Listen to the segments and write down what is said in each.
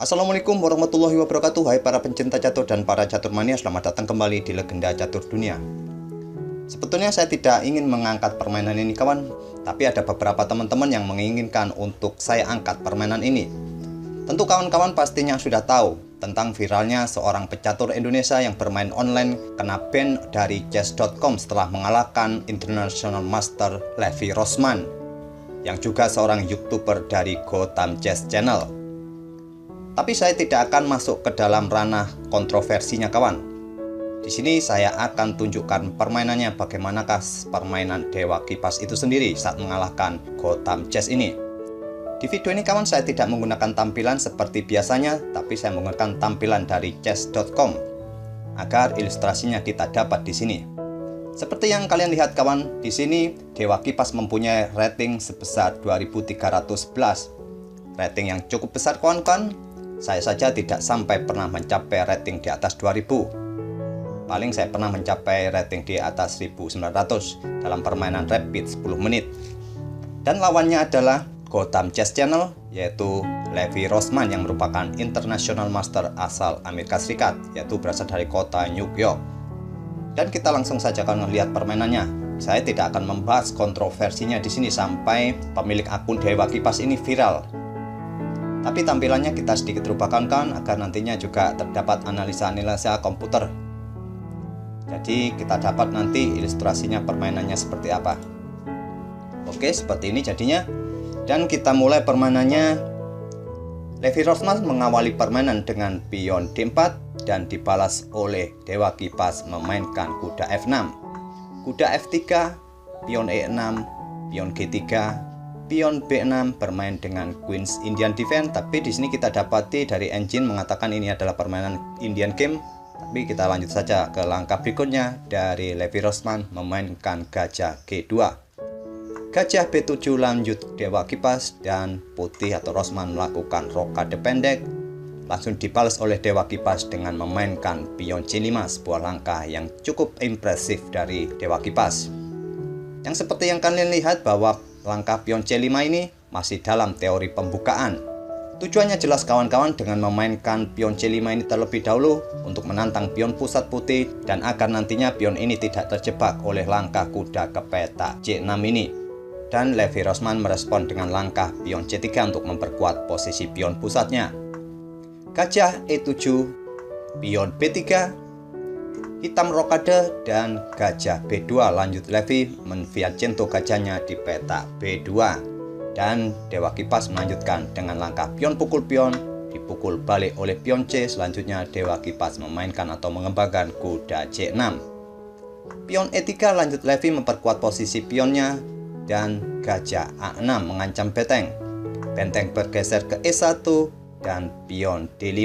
Assalamualaikum warahmatullahi wabarakatuh. Hai para pencinta catur dan para catur mania, selamat datang kembali di Legenda Catur Dunia. Sebetulnya saya tidak ingin mengangkat permainan ini kawan, tapi ada beberapa teman-teman yang menginginkan untuk saya angkat permainan ini. Tentu kawan-kawan pastinya sudah tahu tentang viralnya seorang pecatur Indonesia yang bermain online kena ban dari chess.com setelah mengalahkan International Master Levi Rosman, yang juga seorang YouTuber dari Gotham Chess Channel. Tapi saya tidak akan masuk ke dalam ranah kontroversinya kawan. Di sini saya akan tunjukkan permainannya, bagaimanakah permainan Dewa Kipas itu sendiri saat mengalahkan Gotham Chess ini. Di video ini kawan, saya tidak menggunakan tampilan seperti biasanya, tapi saya menggunakan tampilan dari chess.com agar ilustrasinya kita dapat di sini. Seperti yang kalian lihat kawan, di sini Dewa Kipas mempunyai rating sebesar 2311. Rating yang cukup besar kawan-kawan. Saya saja tidak sampai pernah mencapai rating di atas 2000. Paling saya pernah mencapai rating di atas 1900 dalam permainan rapid 10 menit. Dan lawannya adalah Gotham Chess Channel, yaitu Levi Rosman yang merupakan International Master asal Amerika Serikat, yaitu berasal dari kota New York. Dan kita langsung saja akan melihat permainannya. Saya tidak akan membahas kontroversinya di sini sampai pemilik akun Dewa Kipas ini viral. Tapi tampilannya kita sedikit rubah kawan-kawan agar nantinya juga terdapat analisa-analisa komputer. Jadi kita dapat nanti ilustrasinya permainannya seperti apa. Oke, seperti ini jadinya. Dan kita mulai permainannya. Levi Rosman mengawali permainan dengan pion D4 dan dibalas oleh Dewa Kipas memainkan kuda F6, kuda F3, pion E6, pion G3, pion B6 bermain dengan Queen's Indian Defense. Tapi di sini kita dapati dari engine mengatakan ini adalah permainan Indian game. Tapi kita lanjut saja ke langkah berikutnya. Dari Levi Rosman memainkan gajah G2, gajah B7 lanjut Dewa Kipas, dan putih atau Rosman melakukan rokade pendek. Langsung dibalas oleh Dewa Kipas dengan memainkan pion C5, sebuah langkah yang cukup impresif dari Dewa Kipas. Yang seperti yang kalian lihat bahwa langkah pion C5 ini masih dalam teori pembukaan. Tujuannya jelas kawan-kawan, dengan memainkan pion C5 ini terlebih dahulu untuk menantang pion pusat putih dan agar nantinya pion ini tidak terjebak oleh langkah kuda ke petak C6 ini. Dan Levi Rosman merespon dengan langkah pion C3 untuk memperkuat posisi pion pusatnya. Gajah E7, pion B3, hitam rokade, dan gajah B2 lanjut Levi menviacento gajahnya di petak B2. Dan Dewa Kipas melanjutkan dengan langkah pion pukul pion, dipukul balik oleh pion C. Selanjutnya Dewa Kipas memainkan atau mengembangkan kuda C6. Pion E3 lanjut Levi memperkuat posisi pionnya, dan gajah A6 mengancam benteng. Benteng bergeser ke E1 dan pion D5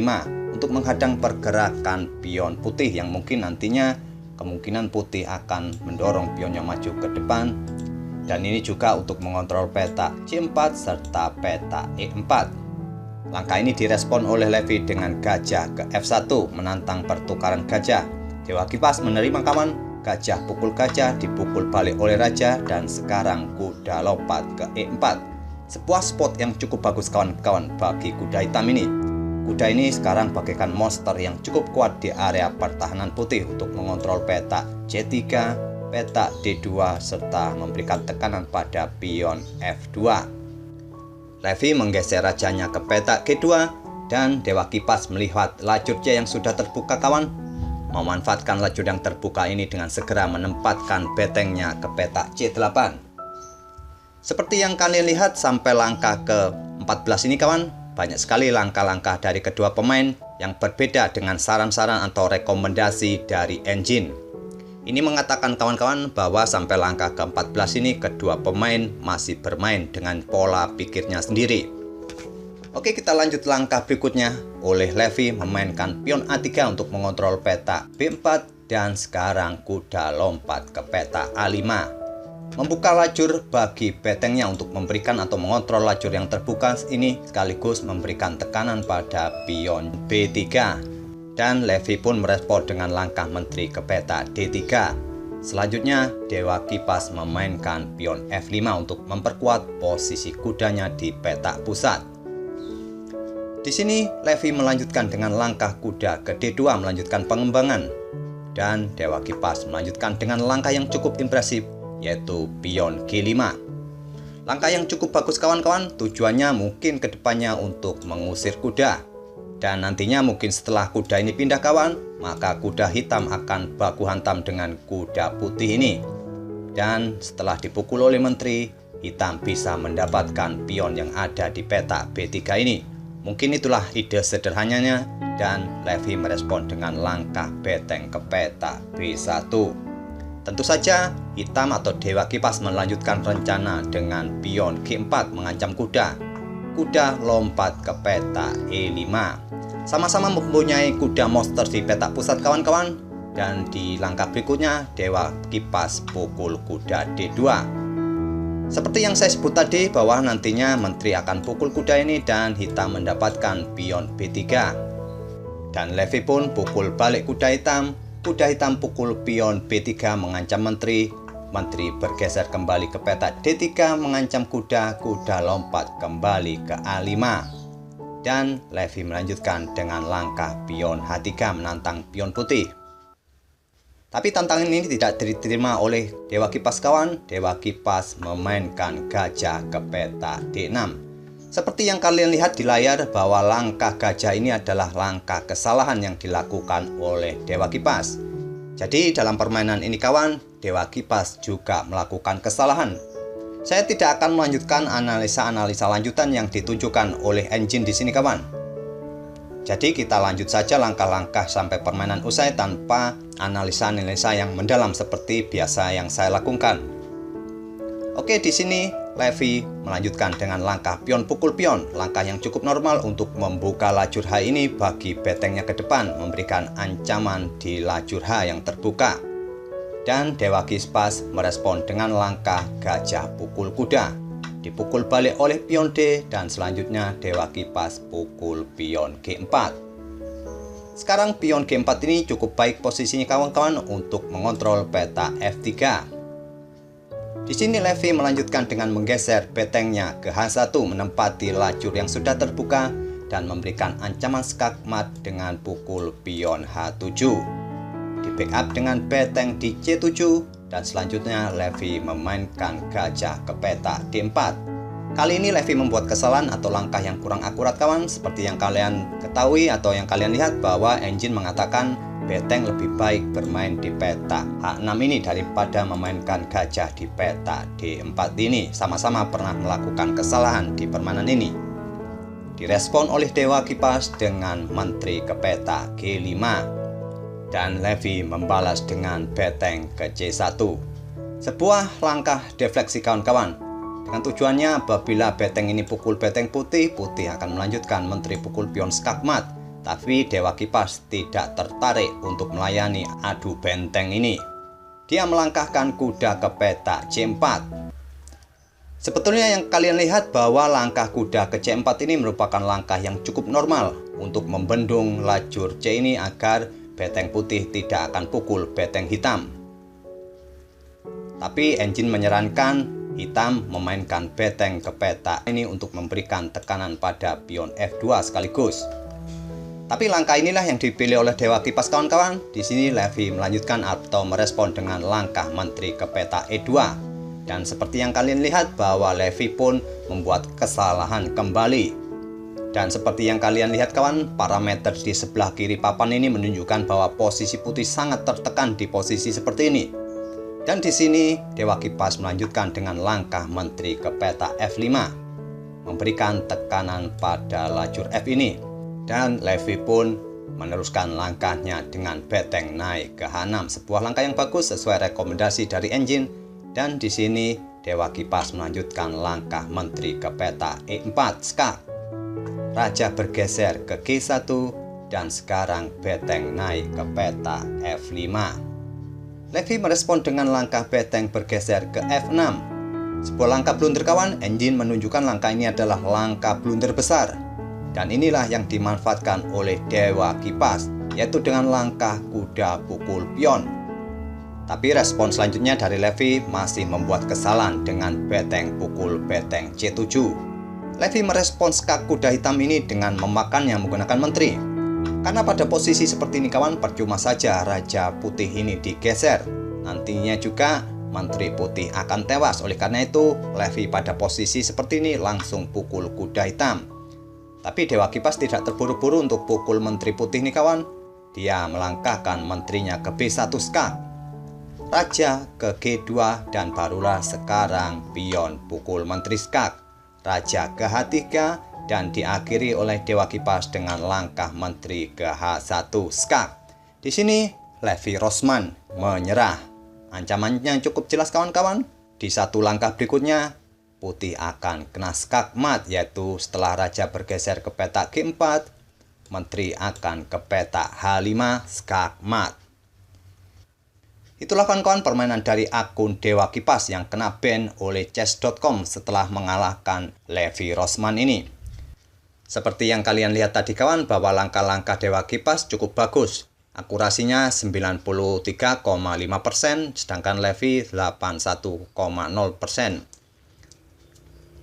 untuk menghadang pergerakan pion putih yang mungkin nantinya kemungkinan putih akan mendorong pionnya maju ke depan. Dan ini juga untuk mengontrol petak C4 serta petak E4. Langkah ini direspon oleh Levi dengan gajah ke F1 menantang pertukaran gajah. Dewa Kipas menerima kawan, gajah pukul gajah dipukul balik oleh raja, dan sekarang kuda lompat ke E4. Sebuah spot yang cukup bagus kawan-kawan bagi kuda hitam ini. Kuda ini sekarang bagaikan monster yang cukup kuat di area pertahanan putih untuk mengontrol petak C3, petak D2, serta memberikan tekanan pada pion F2. Levi menggeser rajanya ke petak G2, dan Dewa Kipas melihat lajur C yang sudah terbuka kawan. Memanfaatkan lajur yang terbuka ini dengan segera menempatkan bentengnya ke petak C8. Seperti yang kalian lihat sampai langkah ke-14 ini kawan, banyak sekali langkah-langkah dari kedua pemain yang berbeda dengan saran-saran atau rekomendasi dari engine. Ini mengatakan kawan-kawan bahwa sampai langkah ke-14 ini kedua pemain masih bermain dengan pola pikirnya sendiri. Oke, kita lanjut langkah berikutnya. Oleh Levi memainkan pion A3 untuk mengontrol petak B4, dan sekarang kuda lompat ke petak A5. Membuka lajur bagi bentengnya untuk memberikan atau mengontrol lajur yang terbuka ini, sekaligus memberikan tekanan pada pion B3. Dan Levi pun merespon dengan langkah menteri ke petak D3. Selanjutnya Dewa Kipas memainkan pion F5 untuk memperkuat posisi kudanya di petak pusat. Di sini Levi melanjutkan dengan langkah kuda ke D2 melanjutkan pengembangan, dan Dewa Kipas melanjutkan dengan langkah yang cukup impresif yaitu pion G5. Langkah yang cukup bagus kawan-kawan, tujuannya mungkin kedepannya untuk mengusir kuda. Dan nantinya mungkin setelah kuda ini pindah kawan, maka kuda hitam akan baku hantam dengan kuda putih ini. Dan setelah dipukul oleh menteri, hitam bisa mendapatkan pion yang ada di peta B3 ini. Mungkin itulah ide sederhananya, dan Levi merespon dengan langkah beteng ke peta B1. Tentu saja, hitam atau Dewa Kipas melanjutkan rencana dengan pion G4 mengancam kuda. Kuda lompat ke peta E5. Sama-sama mempunyai kuda monster di peta pusat kawan-kawan. Dan di langkah berikutnya, Dewa Kipas pukul kuda D2. Seperti yang saya sebut tadi, bahwa nantinya menteri akan pukul kuda ini dan hitam mendapatkan pion B3. Dan Levi pun pukul balik kuda hitam. Kuda hitam pukul pion B3 mengancam menteri. Menteri bergeser kembali ke peta D3 mengancam kuda. Kuda lompat kembali ke A5. Dan Levi melanjutkan dengan langkah pion H3 menantang pion putih. Tapi tantangan ini tidak diterima oleh Dewa Kipas kawan. Dewa Kipas memainkan gajah ke peta D6. Seperti yang kalian lihat di layar, bahwa langkah gajah ini adalah langkah kesalahan yang dilakukan oleh Dewa Kipas. Jadi dalam permainan ini kawan, Dewa Kipas juga melakukan kesalahan. Saya tidak akan melanjutkan analisa-analisa lanjutan yang ditunjukkan oleh engine di sini kawan. Jadi kita lanjut saja langkah-langkah sampai permainan usai tanpa analisa-analisa yang mendalam seperti biasa yang saya lakukan. Oke, di sini Levi melanjutkan dengan langkah pion pukul pion, langkah yang cukup normal untuk membuka lajur H ini bagi betengnya ke depan, memberikan ancaman di lajur H yang terbuka. Dan Dewa Kipas merespon dengan langkah gajah pukul kuda. Dipukul balik oleh pion D, dan selanjutnya Dewa Kipas pukul pion G4. Sekarang pion G4 ini cukup baik posisinya kawan-kawan untuk mengontrol peta F3. Di sini Levi melanjutkan dengan menggeser betengnya ke H1 menempati lajur yang sudah terbuka dan memberikan ancaman skakmat dengan pukul pion H7. Di backup dengan beteng di C7. Dan selanjutnya Levi memainkan gajah ke peta D4. Kali ini Levi membuat kesalahan atau langkah yang kurang akurat kawan. Seperti yang kalian ketahui atau yang kalian lihat, bahwa engine mengatakan beteng lebih baik bermain di peta H6 ini daripada memainkan gajah di peta D4 ini. Sama-sama pernah melakukan kesalahan di permainan ini. Direspon oleh Dewa Kipas dengan menteri ke peta G5. Dan Levi membalas dengan beteng ke C1. Sebuah langkah defleksi kawan-kawan. Dengan tujuannya apabila beteng ini pukul beteng putih, putih akan melanjutkan menteri pukul pion skakmat. Tapi Dewa Kipas tidak tertarik untuk melayani adu benteng ini. Dia melangkahkan kuda ke peta C4. Sebetulnya yang kalian lihat bahwa langkah kuda ke C4 ini merupakan langkah yang cukup normal untuk membendung lajur C ini agar beteng putih tidak akan pukul beteng hitam. Tapi engine menyarankan hitam memainkan beteng ke peta ini untuk memberikan tekanan pada pion F2 sekaligus. Tapi langkah inilah yang dipilih oleh Dewa Kipas kawan-kawan. Di sini Levi melanjutkan atau merespon dengan langkah menteri ke peta E2. Dan seperti yang kalian lihat bahwa Levi pun membuat kesalahan kembali. Dan seperti yang kalian lihat kawan, parameter di sebelah kiri papan ini menunjukkan bahwa posisi putih sangat tertekan di posisi seperti ini. Dan di sini Dewa Kipas melanjutkan dengan langkah menteri ke peta F5, memberikan tekanan pada lajur F ini. Dan Levi pun meneruskan langkahnya dengan beteng naik ke H6, sebuah langkah yang bagus sesuai rekomendasi dari engine. Dan di sini Dewa Kipas melanjutkan langkah menteri ke peta E4 skak. Raja bergeser ke G1 dan sekarang beteng naik ke peta F5. Levi merespon dengan langkah beteng bergeser ke F6. Sebuah langkah blunder kawan, engine menunjukkan langkah ini adalah langkah blunder besar. Dan inilah yang dimanfaatkan oleh Dewa Kipas, yaitu dengan langkah kuda pukul pion. Tapi respon selanjutnya dari Levi masih membuat kesalahan dengan beteng pukul beteng C7. Levi merespons skak kuda hitam ini dengan memakannya menggunakan menteri. Karena pada posisi seperti ini kawan, percuma saja Raja Putih ini digeser. Nantinya juga Menteri Putih akan tewas. Oleh karena itu, Levi pada posisi seperti ini langsung pukul kuda hitam. Tapi Dewa Kipas tidak terburu-buru untuk pukul Menteri Putih nih kawan. Dia melangkahkan menterinya ke B1 skak, Raja ke G2, dan barulah sekarang pion pukul Menteri skak, Raja ke H3, dan diakhiri oleh Dewa Kipas dengan langkah Menteri ke H1 skak. Di sini Levi Rosman menyerah. Ancamannya cukup jelas kawan-kawan. Di satu langkah berikutnya, Putih akan kena skak mat, yaitu setelah Raja bergeser ke petak G4, Menteri akan ke petak H5 skak mat. Itulah kawan-kawan permainan dari akun Dewa Kipas yang kena ban oleh chess.com setelah mengalahkan Levi Rosman ini. Seperti yang kalian lihat tadi kawan, bahwa langkah-langkah Dewa Kipas cukup bagus. Akurasinya 93,5%, sedangkan Levi 81,0%.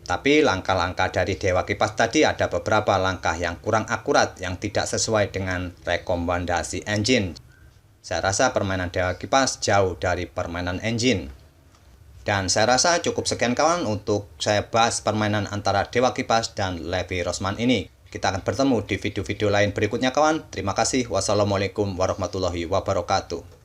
Tapi langkah-langkah dari Dewa Kipas tadi ada beberapa langkah yang kurang akurat, yang tidak sesuai dengan rekomendasi engine. Saya rasa permainan Dewa Kipas jauh dari permainan engine. Dan saya rasa cukup sekian kawan untuk saya bahas permainan antara Dewa Kipas dan Levi Rosman ini. Kita akan bertemu di video-video lain berikutnya kawan. Terima kasih. Wassalamualaikum warahmatullahi wabarakatuh.